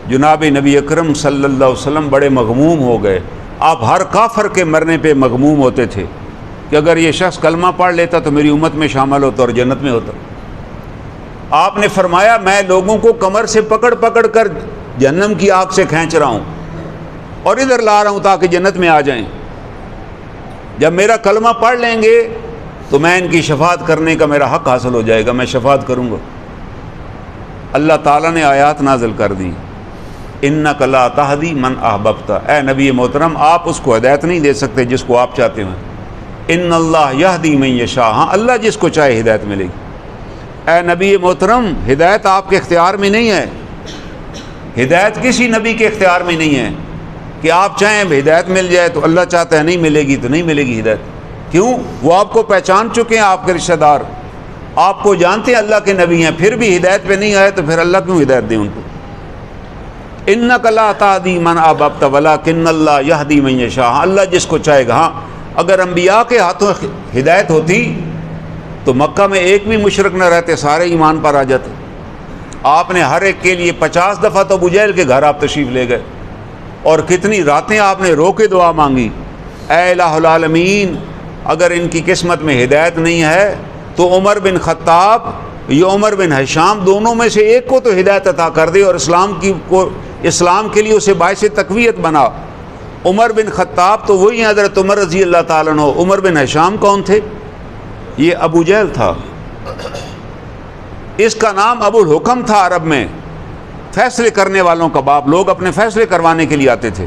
جناب نبی اکرم صلی اللہ علیہ وسلم بڑے مغموم ہو گئے۔ آپ ہر کافر کے مرنے پہ مغموم ہوتے تھے کہ اگر یہ شخص کلمہ پڑھ لیتا تو میری امت میں شامل ہوتا اور جنت میں ہوتا۔ آپ نے فرمایا میں لوگوں کو کمر سے پکڑ پکڑ کر جہنم کی آگ سے کھینچ رہا ہوں اور ادھر لا رہا ہوں تاکہ جنت میں آ جائیں۔ جب میرا کلمہ پڑھ لیں گے تو میں ان کی شفاعت کرنے کا میرا حق حاصل ہو جائے گا، میں شفاعت کروں گا۔ اللہ تعالیٰ نے آیات نازل کر دی، اِنَّکَ لَا تَهْدِی مَنْ أَحْبَبْتَ، اے نبی محترم آپ اس کو ہدایت نہیں دے سکتے جس کو آپ چاہتے ہیں۔ اِنَّ اللَّهَ يَهْدِی مَن یَشَاءُ، ہاں اللہ جس کو چاہے ہدایت ملے گی۔ اے نبی محترم ہدایت آپ کے اختیار میں نہیں ہے، ہدایت کسی نبی کے اختیار میں نہیں ہے کہ آپ چاہیں ہدایت مل جائے تو اللہ چاہتا ہے نہیں ملے گی تو نہیں ملے گی ہدایت۔ کیوں؟ وہ آپ کو پہچان چکے ہیں، آپ کے رشتہ دار آپ کو جانتے ہیں اللہ کے نبی ہیں، پھر بھی ہدایت پہ نہیں آئے تو پھر اللہ کیوں ہدایت دیں ان کو؟ اِنَّکَ لَا تَهْدِی مَنْ أَحْبَبْتَ وَلَٰكِنَّ اللَّهَ يَهْدِی مَن یَشَاءُ، اللہ جس کو چاہے گا۔ ہاں اگر انبیاء کے ہاتھوں ہدایت ہوتی تو مکہ میں ایک بھی مشرک نہ رہتے، سارے ایمان پر آ جاتے۔ آپ نے ہر ایک کے لیے 50 دفعہ تو ابو جہل کے گھر آپ تشریف لے گئے اور کتنی راتیں آپ نے رو کے دعا مانگی، اے الہ العالمین اگر ان کی قسمت میں ہدایت نہیں ہے تو عمر بن خطاب یا عمر بن ہشام دونوں میں سے ایک کو تو ہدایت عطا کر دے اور اسلام کے لیے اسے باعث تقویت بنا۔ عمر بن خطاب تو وہی حضرت عمر رضی اللہ تعالیٰ عنہ۔ عمر بن ہشام کون تھے؟ یہ ابو جہل تھا، اس کا نام ابو الحکم تھا عرب میں، فیصلے کرنے والوں کا باپ، لوگ اپنے فیصلے کروانے کے لیے آتے تھے،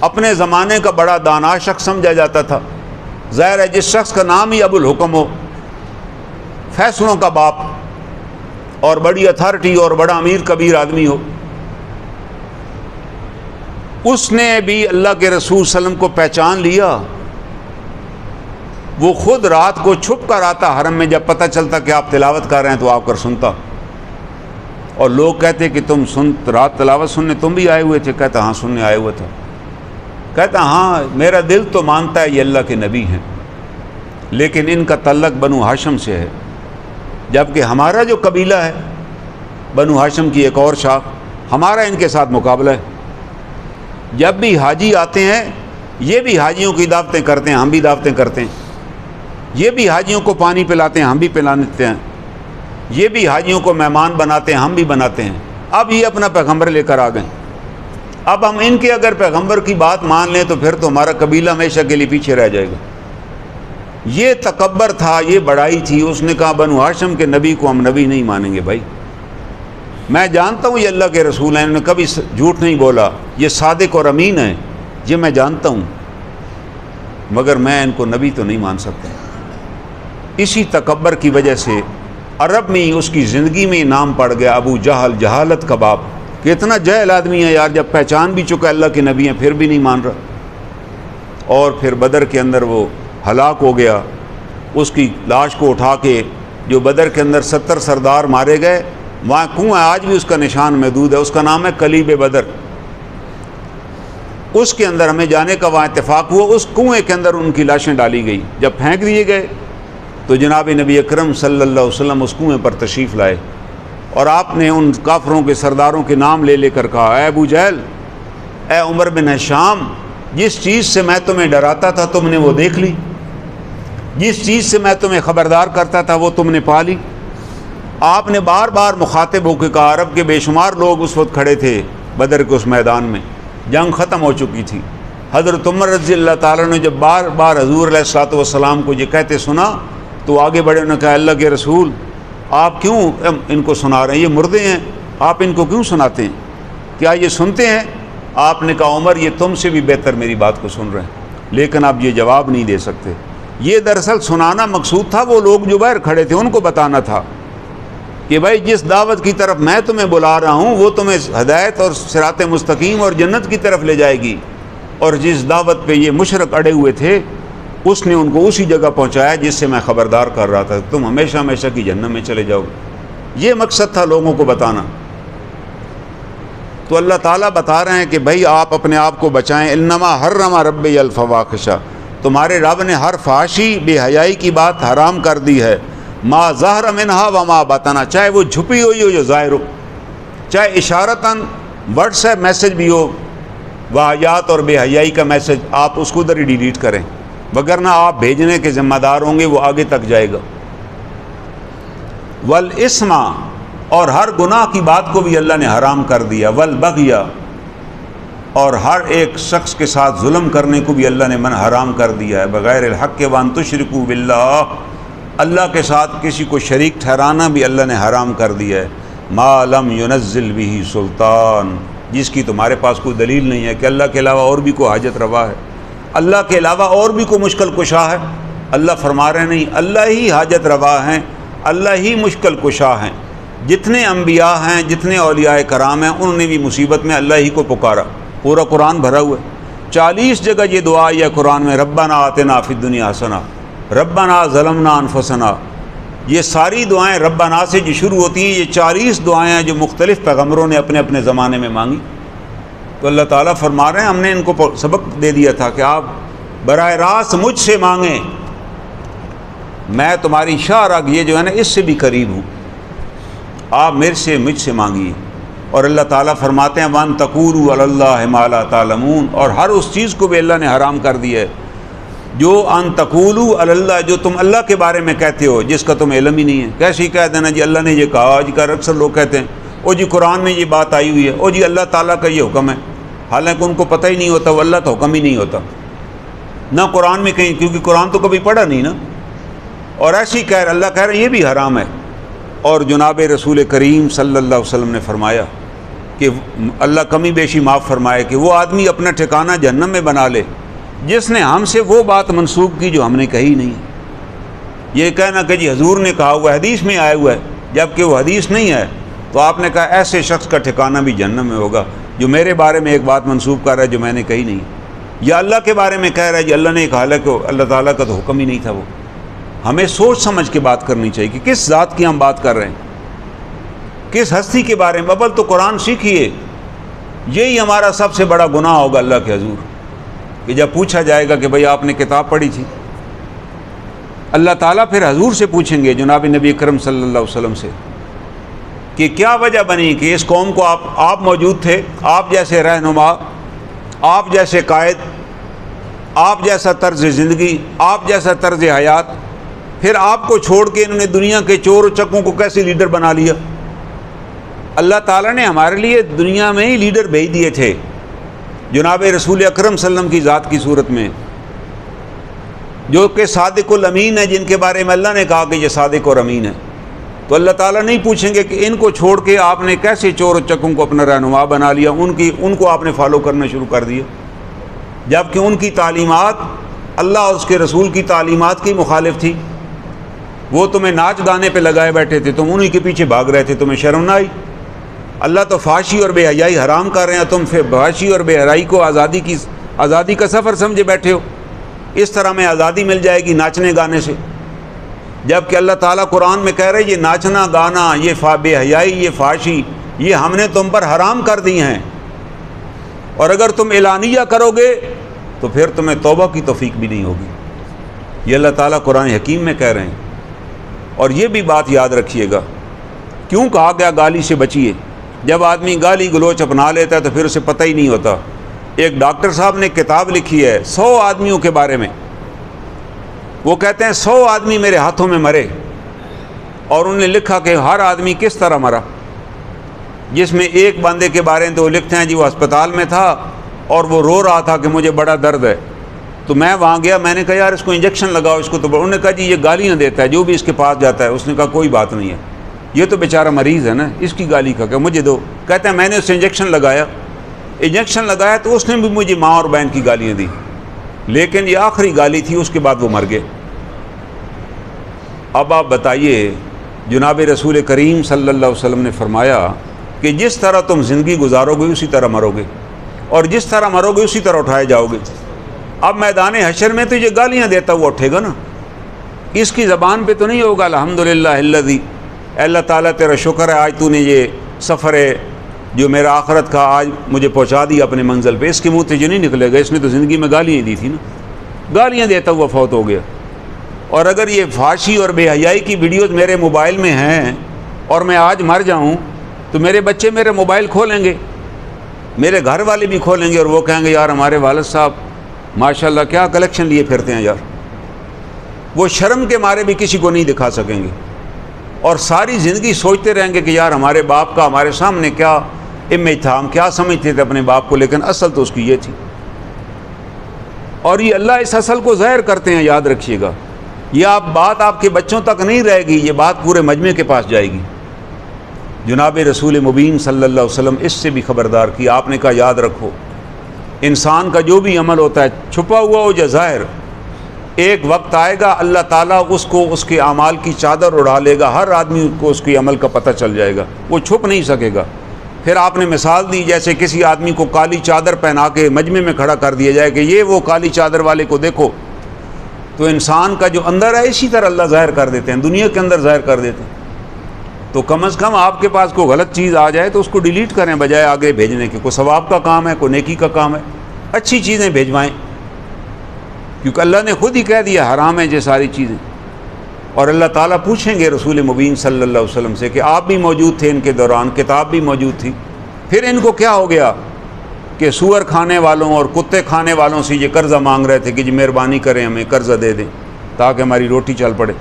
اپنے زمانے کا بڑا دانا شخص سمجھا جاتا تھا۔ ظاہر ہے جس شخص کا نام ہی ابو الحکم ہو، فیصلوں کا باپ اور بڑی اتھارٹی اور بڑا امیر کبیر آدمی ہو، اس نے بھی اللہ کے رسول صلی اللہ علیہ وسلم کو پہچان لیا۔ وہ خود رات کو چھپ کر آتا حرم میں، جب پتہ چلتا کہ آپ تلاوت کر رہے ہیں تو آ کر سنتا، اور لوگ کہتے کہ تم رات تلاوت سننے تم بھی آئے ہوئے تھے؟ کہتا ہاں سننے آئے ہوئے تھا۔ کہتا ہاں میرا دل تو مانتا ہے یہ اللہ کے نبی ہیں، لیکن ان کا تعلق بنو ہاشم سے ہے، جبکہ ہمارا جو قبیلہ ہے بنو ہاشم کی ایک اور شاخ، ہمارا ان کے ساتھ مقابلہ ہے۔ جب بھی حاجی آتے ہیں یہ بھی حاجیوں کی دعوتیں کرتے ہیں، ہم بھی دعوتیں کرتے ہیں، یہ بھی حاجیوں کو پانی پلاتے ہیں، ہم بھی پلاتے ہیں، یہ بھی حاجیوں کو مہمان بناتے ہیں، ہم بھی بناتے ہیں۔ اب یہ اپنا پیغمبر لے کر آ گئے، اب ہم ان کے اگر پیغمبر کی بات مان لیں تو پھر تو ہمارا قبیلہ ہمیشہ کے لیے پیچھے رہ جائے گا۔ یہ تکبر تھا، یہ بڑائی تھی۔ اس نے کہا بنو ہاشم کے نبی کو ہم نبی نہیں مانیں گے۔ بھائی میں جانتا ہوں یہ اللہ کے رسول ہیں، انہوں نے کبھی جھوٹ نہیں بولا، یہ صادق اور امین ہیں، یہ میں جانتا ہوں، مگر میں ان کو نبی تو نہیں مان سکتا۔ اسی تکبر کی وجہ سے عرب میں اس کی زندگی میں نام پڑ گیا ابو جہل، جہالت کا باپ۔ کہ اتنا جاہل آدمی ہے یار، جب پہچان بھی چکا اللہ کے نبی ہیں پھر بھی نہیں مان رہا۔ اور پھر بدر کے اندر وہ ہلاک ہو گیا، اس کی لاش کو اٹھا کے جو بدر کے اندر 70 سردار مارے گئے، وہاں کنواں ہے، آج بھی اس کا نشان محدود ہے، اس کا نام ہے کلیب بدر۔ اس کے اندر ہمیں جانے کا وہاں اتفاق ہوا، اس کنویں کے اندر ان کی لاشیں ڈالی گئی۔ جب پھینک دیے گئے تو جناب نبی اکرم صلی اللہ علیہ وسلم اس کنویں پر تشریف لائے اور آپ نے ان کافروں کے سرداروں کے نام لے لے کر کہا، اے ابو جہل، اے عمر بن ہشام، جس چیز سے میں تمہیں ڈراتا تھا تم نے وہ دیکھ لی، جس چیز سے میں تمہیں خبردار کرتا تھا وہ تم نے پا لی۔ آپ نے بار بار مخاطب ہو کے کہا، عرب کے بے شمار لوگ اس وقت کھڑے تھے بدر کے اس میدان میں، جنگ ختم ہو چکی تھی۔ حضرت عمر رضی اللہ تعالیٰ نے جب بار بار حضور علیہ الصلوۃ والسلام کو یہ کہتے سنا تو آگے بڑھے، انہوں نے کہا، اللہ کے رسول آپ کیوں ان کو سنا رہے ہیں؟ یہ مردے ہیں، آپ ان کو کیوں سناتے ہیں؟ کیا یہ سنتے ہیں؟ آپ نے کہا، عمر یہ تم سے بھی بہتر میری بات کو سن رہے ہیں، لیکن آپ یہ جواب نہیں دے سکتے۔ یہ دراصل سنانا مقصود تھا، وہ لوگ جو باہر کھڑے تھے ان کو بتانا تھا کہ بھائی جس دعوت کی طرف میں تمہیں بلا رہا ہوں وہ تمہیں ہدایت اور صراط مستقیم اور جنت کی طرف لے جائے گی، اور جس دعوت پہ یہ مشرک اڑے ہوئے تھے اس نے ان کو اسی جگہ پہنچایا جس سے میں خبردار کر رہا تھا، تم ہمیشہ ہمیشہ کی جہنم میں چلے جاؤ گے۔ یہ مقصد تھا لوگوں کو بتانا۔ تو اللہ تعالیٰ بتا رہے ہیں کہ بھائی آپ اپنے آپ کو بچائیں، انما حرم ربی الفواحش، تمہارے رب نے ہر فحاشی بے حیائی کی بات حرام کر دی ہے، ما ظہر منہا وما بطن، چاہے وہ جھپی ہوئی ہو یا ظاہر ہو، چاہے اشارتاً واٹس ایپ میسج بھی ہو، واہیات اور بے حیائی کا میسج آپ اس کو ادھر ہی ڈیلیٹ کریں، وگرنہ آپ بھیجنے کے ذمہ دار ہوں گے، وہ آگے تک جائے گا۔ والاسم، اور ہر گناہ کی بات کو بھی اللہ نے حرام کر دیا، والبغی، اور ہر ایک شخص کے ساتھ ظلم کرنے کو بھی اللہ نے حرام کر دیا ہے، بغیر الحق وان تشرکوا باللہ، اللہ کے ساتھ کسی کو شریک ٹھہرانا بھی اللہ نے حرام کر دیا ہے، ما لم ينزل به سلطان، جس کی تمہارے پاس کوئی دلیل نہیں ہے کہ اللہ کے علاوہ اور بھی کوئی حاجت روا ہے، اللہ کے علاوہ اور بھی کوئی مشکل کشا ہے۔ اللہ فرما رہے نہیں، اللہ ہی حاجت روا ہیں، اللہ ہی مشکل کشا ہیں۔ جتنے انبیاء ہیں، جتنے اولیاء کرام ہیں، انہوں نے بھی مصیبت میں اللہ ہی کو پکارا، پورا قرآن بھرا ہوا ہے، 40 جگہ یہ دعا ہے قرآن میں، ربنا آتنا فی الدنیا حسنہ، ربنا ظلمنا انفسنا، یہ ساری دعائیں ربنا سے جو شروع ہوتی ہیں، یہ 40 دعائیں ہیں جو مختلف پیغمبروں نے اپنے اپنے زمانے میں مانگی۔ تو اللہ تعالیٰ فرما رہے ہیں ہم نے ان کو سبق دے دیا تھا کہ آپ براہ راست مجھ سے مانگیں، میں تمہاری شاہ رگ یہ جو ہے نا اس سے بھی قریب ہوں، آپ مجھ سے مانگیے۔ اور اللہ تعالیٰ فرماتے ہیں وَأَن تَقُولُوا عَلَى اللَّهِ مَا لَا تَعْلَمُونَ، اور ہر اس چیز کو بھی اللہ نے حرام کر دیا ہے جو ان تقولوا علی اللہ، جو تم اللہ کے بارے میں کہتے ہو جس کا تمہیں علم ہی نہیں ہے۔ کیسے ہی کہہ دینا جی اللہ نے یہ کہا، آج کل اکثر لوگ کہتے ہیں او جی قرآن میں یہ بات آئی ہوئی ہے، او جی اللہ تعالیٰ کا یہ حکم ہے، حالانکہ ان کو پتہ ہی نہیں ہوتا وہ اللہ کا حکم ہی نہیں ہوتا، نہ قرآن میں کہیں، کیونکہ قرآن تو کبھی پڑھا نہیں نا، اور ایسے ہی کہہ رہے اللہ کہہ رہے ہیں یہ بھی حرام ہے۔ اور جناب رسول کریم صلی اللہ علیہ وسلم نے فرمایا کہ اللہ کمی بیشی معاف فرمائے کہ وہ آدمی اپنا ٹھکانہ جہنم میں بنا لے جس نے ہم سے وہ بات منسوب کی جو ہم نے کہی نہیں۔ یہ کہنا کہ جی حضور نے کہا ہوا حدیث میں آیا ہوا ہے، جبکہ وہ حدیث نہیں ہے، تو آپ نے کہا ایسے شخص کا ٹھکانہ بھی جہنم میں ہوگا جو میرے بارے میں ایک بات منسوب کر رہا ہے جو میں نے کہی نہیں، یا اللہ کے بارے میں کہہ رہا ہے جی اللہ نے کہا، کہ اللہ تعالیٰ کا تو حکم ہی نہیں تھا وہ۔ ہمیں سوچ سمجھ کے بات کرنی چاہیے کہ کس ذات کی ہم بات کر رہے ہیں، کس ہستی کے بارے میں۔ اول تو قرآن سیکھیے، یہی ہمارا سب سے بڑا گناہ ہوگا اللہ کے حضور، کہ جب پوچھا جائے گا کہ بھئی آپ نے کتاب پڑھی تھی، اللہ تعالیٰ پھر حضور سے پوچھیں گے، جناب نبی اکرم صلی اللہ علیہ وسلم سے، کہ کیا وجہ بنی کہ اس قوم کو آپ موجود تھے، آپ جیسے رہنما، آپ جیسے قائد، آپ جیسا طرز زندگی، آپ جیسا طرز حیات، پھر آپ کو چھوڑ کے انہوں نے دنیا کے چور و چکوں کو کیسے لیڈر بنا لیا؟ اللہ تعالیٰ نے ہمارے لیے دنیا میں ہی لیڈر بھیج دیے تھے، جناب رسول اکرم صلی اللہ علیہ وسلم کی ذات کی صورت میں، جو کہ صادق الامین ہے، جن کے بارے میں اللہ نے کہا کہ یہ صادق اور امین ہے۔ تو اللہ تعالیٰ نہیں پوچھیں گے کہ ان کو چھوڑ کے آپ نے کیسے چور و چکوں کو اپنا رہنما بنا لیا، ان کو آپ نے فالو کرنا شروع کر دیا، جبکہ ان کی تعلیمات اللہ اور اس کے رسول کی تعلیمات کی مخالف تھی۔ وہ تمہیں ناچ گانے پہ لگائے بیٹھے تھے، تم انہی کے پیچھے بھاگ رہے تھے، تمہیں شرم نہ آئی؟ اللہ تو فحاشی اور بے حیائی حرام کر رہے ہیں، تم پھر فحاشی اور بے حیائی کو آزادی کا سفر سمجھے بیٹھے ہو، اس طرح میں آزادی مل جائے گی ناچنے گانے سے، جبکہ اللہ تعالیٰ قرآن میں کہہ رہے یہ ناچنا گانا، یہ بے حیائی، یہ فحاشی، یہ ہم نے تم پر حرام کر دی ہیں، اور اگر تم اعلانیہ کرو گے تو پھر تمہیں توبہ کی توفیق بھی نہیں ہوگی۔ یہ اللہ تعالیٰ قرآن حکیم میں کہہ رہے ہیں۔ اور یہ بھی بات یاد رکھیے گا، کیوں کہا گیا گالی سے بچیے؟ جب آدمی گالی گلوچ اپنا لیتا ہے تو پھر اسے پتہ ہی نہیں ہوتا۔ ایک ڈاکٹر صاحب نے کتاب لکھی ہے 100 آدمیوں کے بارے میں، وہ کہتے ہیں 100 آدمی میرے ہاتھوں میں مرے، اور انہوں نے لکھا کہ ہر آدمی کس طرح مرا، جس میں ایک بندے کے بارے میں تو وہ لکھتے ہیں جی وہ ہسپتال میں تھا اور وہ رو رہا تھا کہ مجھے بڑا درد ہے، تو میں وہاں گیا، میں نے کہا یار اس کو انجیکشن لگاؤ اس کو، تو انہوں نے کہا جی یہ گالیاں دیتا ہے جو بھی اس کے پاس جاتا ہے۔ اس نے کہا کوئی بات نہیں ہے، یہ تو بیچارہ مریض ہے نا، اس کی گالی کا کہ مجھے دو۔ کہتے ہیں میں نے اسے انجیکشن لگایا تو اس نے بھی مجھے ماں اور بہن کی گالیاں دی، لیکن یہ آخری گالی تھی، اس کے بعد وہ مر گئے۔ اب آپ بتائیے، جناب رسول کریم صلی اللہ علیہ وسلم نے فرمایا کہ جس طرح تم زندگی گزارو گے اسی طرح مرو گے، اور جس طرح مرو گے اسی طرح اٹھائے جاؤ گے۔ اب میدان حشر میں تو یہ گالیاں دیتا ہوا اٹھے گا نا، اس کی زبان پہ تو نہیں ہوگا الحمدللہ الذی، اللہ تعالیٰ تیرا شکر ہے آج تو نے یہ سفر ہے جو میرا آخرت کا آج مجھے پہنچا دیا اپنے منزل پہ۔ اس کے منہ سے جو نہیں نکلے گا، اس نے تو زندگی میں گالیاں دی تھی نا، گالیاں دیتا ہوا فوت ہو گیا۔ اور اگر یہ فحاشی اور بے حیائی کی ویڈیوز میرے موبائل میں ہیں اور میں آج مر جاؤں تو میرے بچے میرے موبائل کھولیں گے، میرے گھر والے بھی کھولیں گے، اور وہ کہیں گے یار ہمارے والد صاحب ماشاءاللہ کیا کلیکشن لیے پھرتے ہیں یار۔ وہ شرم کے مارے بھی کسی کو نہیں دکھا سکیں گے، اور ساری زندگی سوچتے رہیں گے کہ یار ہمارے باپ کا ہمارے سامنے کیا امیج تھا، ہم کیا سمجھتے تھے اپنے باپ کو، لیکن اصل تو اس کی یہ تھی۔ اور یہ اللہ اس اصل کو ظاہر کرتے ہیں، یاد رکھیے گا۔ یہ بات آپ کے بچوں تک نہیں رہے گی، یہ بات پورے مجمع کے پاس جائے گی۔ جناب رسول مبین صلی اللہ علیہ وسلم اس سے بھی خبردار کی، آپ نے کہا یاد رکھو انسان کا جو بھی عمل ہوتا ہے چھپا ہوا ہو یا ظاہر، ایک وقت آئے گا اللہ تعالیٰ اس کو اس کے اعمال کی چادر اڑا لے گا، ہر آدمی کو اس کے عمل کا پتہ چل جائے گا، وہ چھپ نہیں سکے گا۔ پھر آپ نے مثال دی جیسے کسی آدمی کو کالی چادر پہنا کے مجمع میں کھڑا کر دیا جائے کہ یہ وہ کالی چادر والے کو دیکھو، تو انسان کا جو اندر ہے اسی طرح اللہ ظاہر کر دیتے ہیں، دنیا کے اندر ظاہر کر دیتے ہیں۔ تو کم از کم آپ کے پاس کوئی غلط چیز آ جائے تو اس کو ڈیلیٹ کریں بجائے آگے بھیجنے کے۔ کوئی ثواب کا کام ہے، کوئی نیکی کا کام ہے، اچھی چیزیں بھیجوائیں، کیونکہ اللہ نے خود ہی کہہ دیا حرام ہے یہ ساری چیزیں۔ اور اللہ تعالیٰ پوچھیں گے رسول مبین صلی اللہ علیہ وسلم سے کہ آپ بھی موجود تھے ان کے دوران، کتاب بھی موجود تھی، پھر ان کو کیا ہو گیا کہ سور کھانے والوں اور کتے کھانے والوں سے یہ قرضہ مانگ رہے تھے کہ جی مہربانی کریں ہمیں قرضہ دے دیں تاکہ ہماری روٹی چل پڑے۔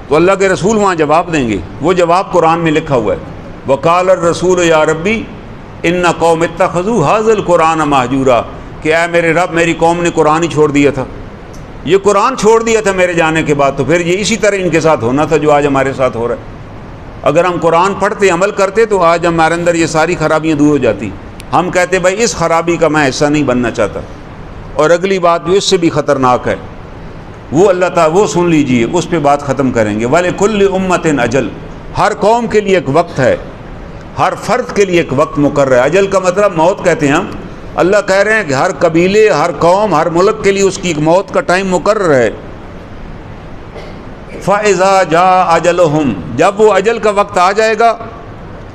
تو اللہ کے رسول وہاں جواب دیں گے، وہ جواب قرآن میں لکھا ہوا ہے، وقال الرسول یا ربی ان قوم اتخذوا ھذا القرآن مہجورا، کہ اے میرے رب میری قوم نے قرآن ہی چھوڑ دیا تھا، یہ قرآن چھوڑ دیا تھا میرے جانے کے بعد، تو پھر یہ اسی طرح ان کے ساتھ ہونا تھا جو آج ہمارے ساتھ ہو رہا ہے۔ اگر ہم قرآن پڑھتے عمل کرتے تو آج ہمارے اندر یہ ساری خرابیاں دور ہو جاتی۔ ہم کہتے بھائی اس خرابی کا میں حصہ نہیں بننا چاہتا۔ اور اگلی بات جو اس سے بھی خطرناک ہے وہ اللہ تعالیٰ وہ سن لیجئے، اس پہ بات ختم کریں گے۔ وَلِكُلِّ أُمَّةٍ اجل، ہر قوم کے لیے ایک وقت ہے، ہر فرد کے لیے ایک وقت مقرر ہے۔ اجل کا مطلب موت کہتے ہیں ہم، اللہ کہہ رہے ہیں کہ ہر قبیلے، ہر قوم، ہر ملک کے لیے اس کی ایک موت کا ٹائم مقرر ہے۔ فَإِذَا جَاءَ أَجَلُهُمْ، جب وہ اجل کا وقت آ جائے گا،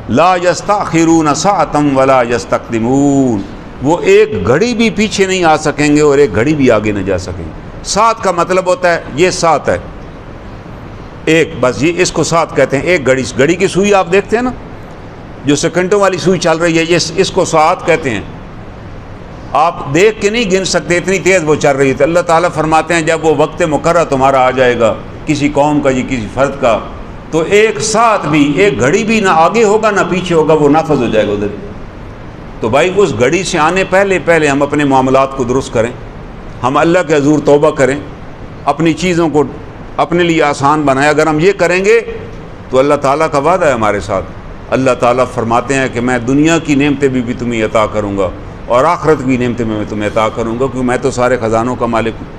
لا يستأخرون ساعة ولا يستقدمون، وہ ایک گھڑی بھی پیچھے نہیں آ سکیں گے اور ایک گھڑی بھی آگے نہ جا سکیں گے۔ سات کا مطلب ہوتا ہے یہ سات ہے ایک، بس یہ اس کو سات کہتے ہیں۔ ایک گھڑی کی سوئی آپ دیکھتے ہیں نا جو سیکنڈوں والی سوئی چل رہی ہے، یہ اس کو سات کہتے ہیں۔ آپ دیکھ کے نہیں گن سکتے اتنی تیز وہ چل رہی تھی۔ اللہ تعالیٰ فرماتے ہیں جب وہ وقت مقررہ تمہارا آ جائے گا کسی قوم کا یا کسی فرد کا، تو ایک ساتھ بھی، ایک گھڑی بھی نہ آگے ہوگا نہ پیچھے ہوگا، وہ نافذ ہو جائے گا ادھر۔ تو بھائی اس گھڑی سے آنے پہلے ہم اپنے معاملات کو درست کریں، ہم اللہ کے حضور توبہ کریں، اپنی چیزوں کو اپنے لیے آسان بنائیں۔ اگر ہم یہ کریں گے تو اللہ تعالیٰ کا وعدہ ہے ہمارے ساتھ۔ اللہ تعالیٰ فرماتے ہیں کہ میں دنیا کی نعمتیں بھی تمہیں عطا کروں گا اور آخرت کی نعمتیں میں تمہیں عطا کروں گا، کیونکہ میں تو سارے خزانوں کا مالک ہوں۔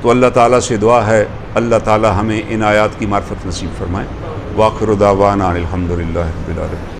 تو اللہ تعالیٰ سے دعا ہے اللہ تعالیٰ ہمیں ان آیات کی معرفت نصیب فرمائے۔ وآخر دعوانا الحمدللہ رب العالمین۔